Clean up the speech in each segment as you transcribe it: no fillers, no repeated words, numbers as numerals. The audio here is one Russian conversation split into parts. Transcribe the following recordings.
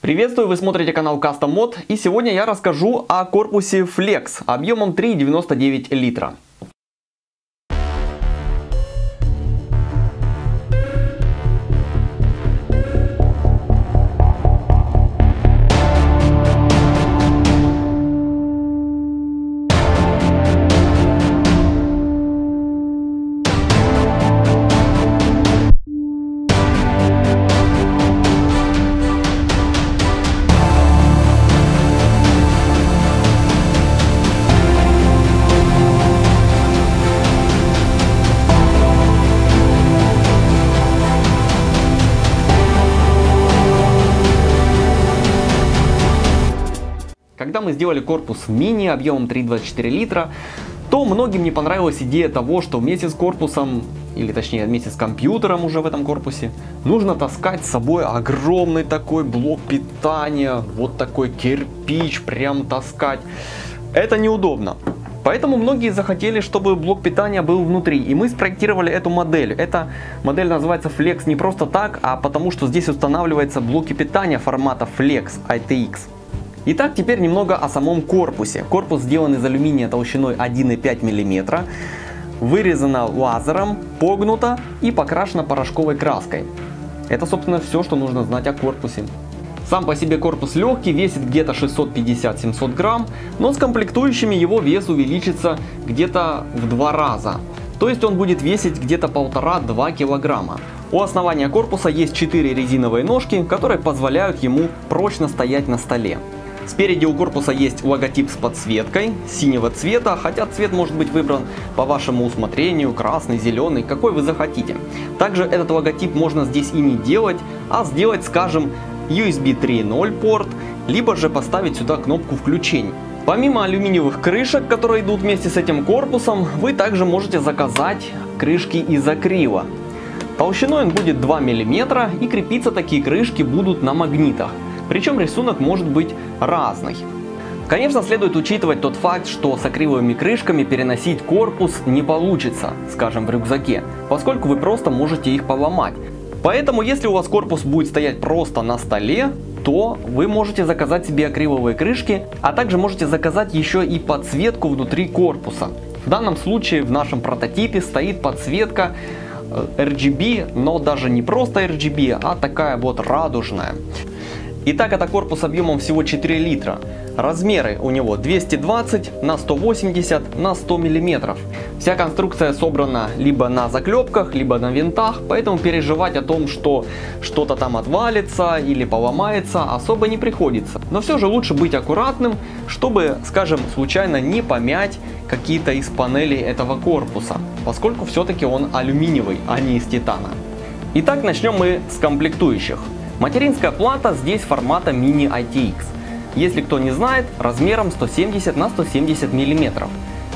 Приветствую, вы смотрите канал Custom Mod, и сегодня я расскажу о корпусе Flex объемом 3,99 литра. Когда мы сделали корпус мини объемом 3,24 литра, то многим не понравилась идея того, что вместе с корпусом, или точнее вместе с компьютером уже в этом корпусе, нужно таскать с собой огромный такой блок питания, вот такой кирпич прям таскать. Это неудобно. Поэтому многие захотели, чтобы блок питания был внутри, и мы спроектировали эту модель. Эта модель называется Flex не просто так, а потому что здесь устанавливаются блоки питания формата Flex ITX. Итак, теперь немного о самом корпусе. Корпус сделан из алюминия толщиной 1,5 мм, вырезано лазером, погнуто и покрашено порошковой краской. Это, собственно, все, что нужно знать о корпусе. Сам по себе корпус легкий, весит где-то 650-700 грамм, но с комплектующими его вес увеличится где-то в 2 раза. То есть он будет весить где-то 1,5-2 килограмма. У основания корпуса есть 4 резиновые ножки, которые позволяют ему прочно стоять на столе. Спереди у корпуса есть логотип с подсветкой синего цвета, хотя цвет может быть выбран по вашему усмотрению, красный, зеленый, какой вы захотите. Также этот логотип можно здесь и не делать, а сделать, скажем, USB 3.0 порт, либо же поставить сюда кнопку включения. Помимо алюминиевых крышек, которые идут вместе с этим корпусом, вы также можете заказать крышки из акрила. Толщиной он будет 2 мм, и крепиться такие крышки будут на магнитах. Причем рисунок может быть разный. Конечно, следует учитывать тот факт, что с акриловыми крышками переносить корпус не получится, скажем, в рюкзаке, поскольку вы просто можете их поломать. Поэтому, если у вас корпус будет стоять просто на столе, то вы можете заказать себе акриловые крышки, а также можете заказать еще и подсветку внутри корпуса. В данном случае в нашем прототипе стоит подсветка RGB, но даже не просто RGB, а такая вот радужная. Итак, это корпус объемом всего 4 литра. Размеры у него 220 на 180 на 100 мм. Вся конструкция собрана либо на заклепках, либо на винтах, поэтому переживать о том, что что-то там отвалится или поломается, особо не приходится. Но все же лучше быть аккуратным, чтобы, скажем, случайно не помять какие-то из панелей этого корпуса, поскольку все-таки он алюминиевый, а не из титана. Итак, начнем мы с комплектующих. Материнская плата здесь формата Mini ITX. Если кто не знает, размером 170 на 170 мм.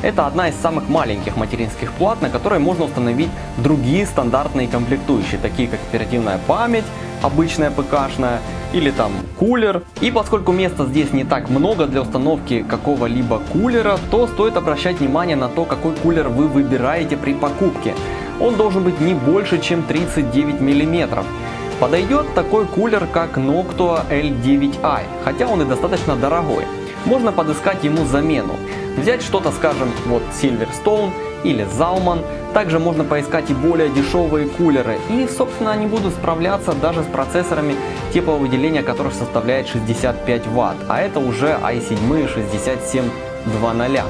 Это одна из самых маленьких материнских плат, на которой можно установить другие стандартные комплектующие, такие как оперативная память, обычная ПК-шная, или там кулер. И поскольку места здесь не так много для установки какого-либо кулера, то стоит обращать внимание на то, какой кулер вы выбираете при покупке. Он должен быть не больше, чем 39 мм. Подойдет такой кулер, как Noctua L9i, хотя он и достаточно дорогой. Можно подыскать ему замену. Взять что-то, скажем, вот Silverstone или Zalman. Также можно поискать и более дешевые кулеры. И, собственно, они будут справляться даже с процессорами, тепловыделения которых составляет 65 Вт. А это уже i7 6700.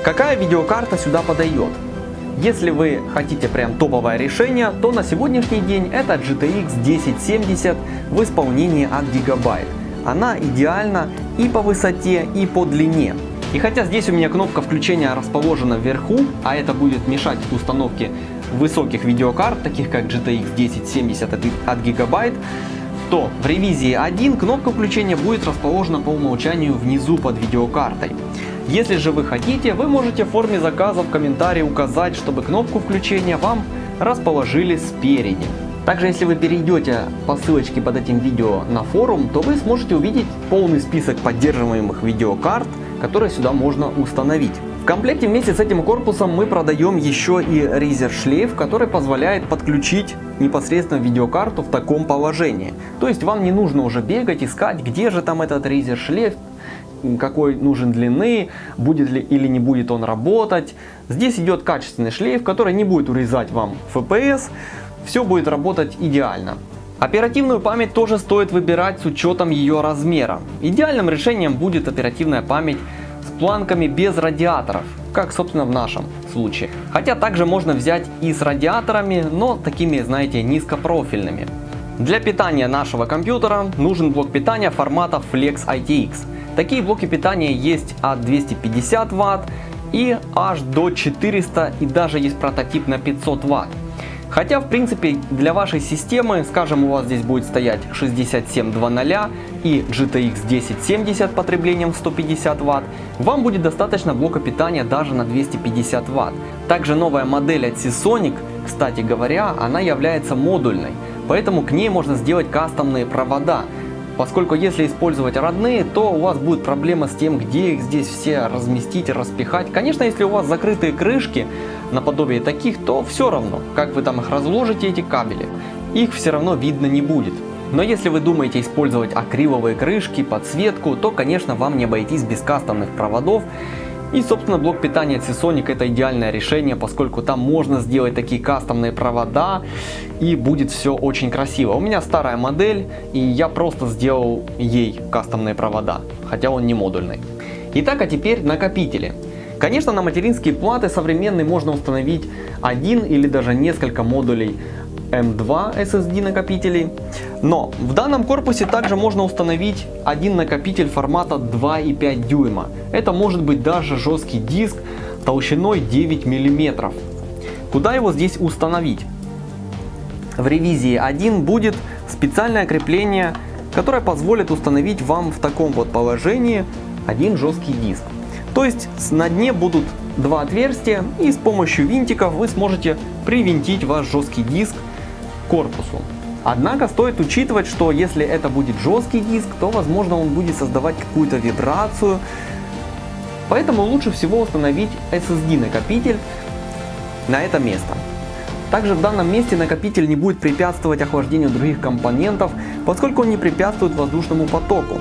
Какая видеокарта сюда подойдет? Если вы хотите прям топовое решение, то на сегодняшний день это GTX 1070 в исполнении от Gigabyte. Она идеальна и по высоте, и по длине. И хотя здесь у меня кнопка включения расположена вверху, а это будет мешать установке высоких видеокарт, таких как GTX 1070 от Gigabyte, то в ревизии 1 кнопка включения будет расположена по умолчанию внизу под видеокартой. Если же вы хотите, вы можете в форме заказа в комментарии указать, чтобы кнопку включения вам расположили спереди. Также, если вы перейдете по ссылочке под этим видео на форум, то вы сможете увидеть полный список поддерживаемых видеокарт, которые сюда можно установить. В комплекте вместе с этим корпусом мы продаем еще и Razer шлейф, который позволяет подключить непосредственно видеокарту в таком положении. То есть вам не нужно уже бегать, искать, где же там этот Razer шлейф, какой нужен длины, будет ли или не будет он работать. Здесь идет качественный шлейф, который не будет урезать вам FPS, все будет работать идеально. Оперативную память тоже стоит выбирать с учетом ее размера. Идеальным решением будет оперативная память с планками без радиаторов, как собственно в нашем случае. Хотя также можно взять и с радиаторами, но такими, знаете, низкопрофильными. Для питания нашего компьютера нужен блок питания формата Flex ITX. Такие блоки питания есть от 250 Вт и аж до 400, и даже есть прототип на 500 Вт. Хотя, в принципе, для вашей системы, скажем, у вас здесь будет стоять 6700 и GTX 1070 потреблением 150 Вт, вам будет достаточно блока питания даже на 250 Вт. Также новая модель от Seasonic, кстати говоря, она является модульной, поэтому к ней можно сделать кастомные провода. Поскольку если использовать родные, то у вас будет проблема с тем, где их здесь все разместить, распихать. Конечно, если у вас закрытые крышки, наподобие таких, то все равно, как вы там их разложите, эти кабели, их все равно видно не будет. Но если вы думаете использовать акриловые крышки, подсветку, то, конечно, вам не обойтись без кастомных проводов. И, собственно, блок питания от Seasonic это идеальное решение, поскольку там можно сделать такие кастомные провода и будет все очень красиво. У меня старая модель, и я просто сделал ей кастомные провода, хотя он не модульный. Итак, а теперь накопители. Конечно, на материнские платы современные можно установить один или даже несколько модулей M2 SSD накопителей. Но в данном корпусе также можно установить один накопитель формата 2,5 дюйма. Это может быть даже жесткий диск толщиной 9 мм. Куда его здесь установить? В ревизии 1 будет специальное крепление, которое позволит установить вам в таком вот положении один жесткий диск. То есть на дне будут два отверстия, и с помощью винтиков вы сможете привинтить ваш жесткий диск к корпусу. Однако стоит учитывать, что если это будет жесткий диск, то возможно он будет создавать какую-то вибрацию. Поэтому лучше всего установить SSD накопитель на это место. Также в данном месте накопитель не будет препятствовать охлаждению других компонентов, поскольку он не препятствует воздушному потоку.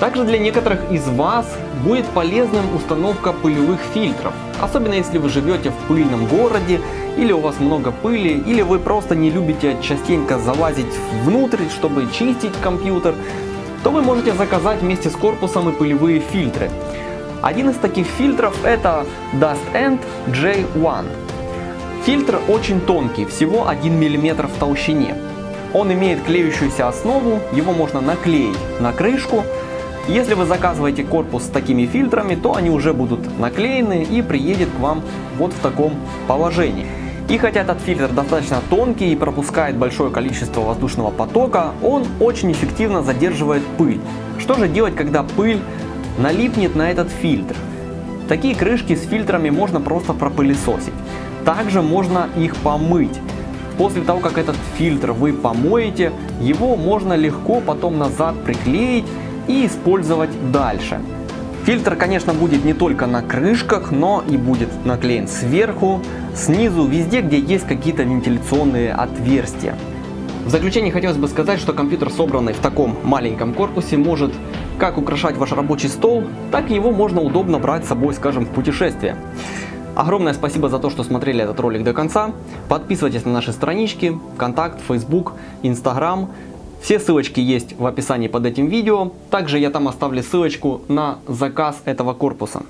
Также для некоторых из вас будет полезным установка пылевых фильтров, особенно если вы живете в пыльном городе, или у вас много пыли, или вы просто не любите частенько залазить внутрь, чтобы чистить компьютер, то вы можете заказать вместе с корпусом и пылевые фильтры. Один из таких фильтров это DustEnd J1. Фильтр очень тонкий, всего 1 мм в толщине. Он имеет клеющуюся основу, его можно наклеить на крышку. Если вы заказываете корпус с такими фильтрами, то они уже будут наклеены и приедет к вам вот в таком положении. И хотя этот фильтр достаточно тонкий и пропускает большое количество воздушного потока, он очень эффективно задерживает пыль. Что же делать, когда пыль налипнет на этот фильтр? Такие крышки с фильтрами можно просто пропылесосить. Также можно их помыть. После того, как этот фильтр вы помоете, его можно легко потом назад приклеить и использовать дальше. Фильтр, конечно, будет не только на крышках, но и будет наклеен сверху, снизу, везде, где есть какие-то вентиляционные отверстия. В заключение хотелось бы сказать, что компьютер, собранный в таком маленьком корпусе, может как украшать ваш рабочий стол, так и его можно удобно брать с собой, скажем, в путешествие. Огромное спасибо за то, что смотрели этот ролик до конца. Подписывайтесь на наши странички, ВКонтакт, Facebook, Instagram. Все ссылочки есть в описании под этим видео. Также я там оставлю ссылочку на заказ этого корпуса.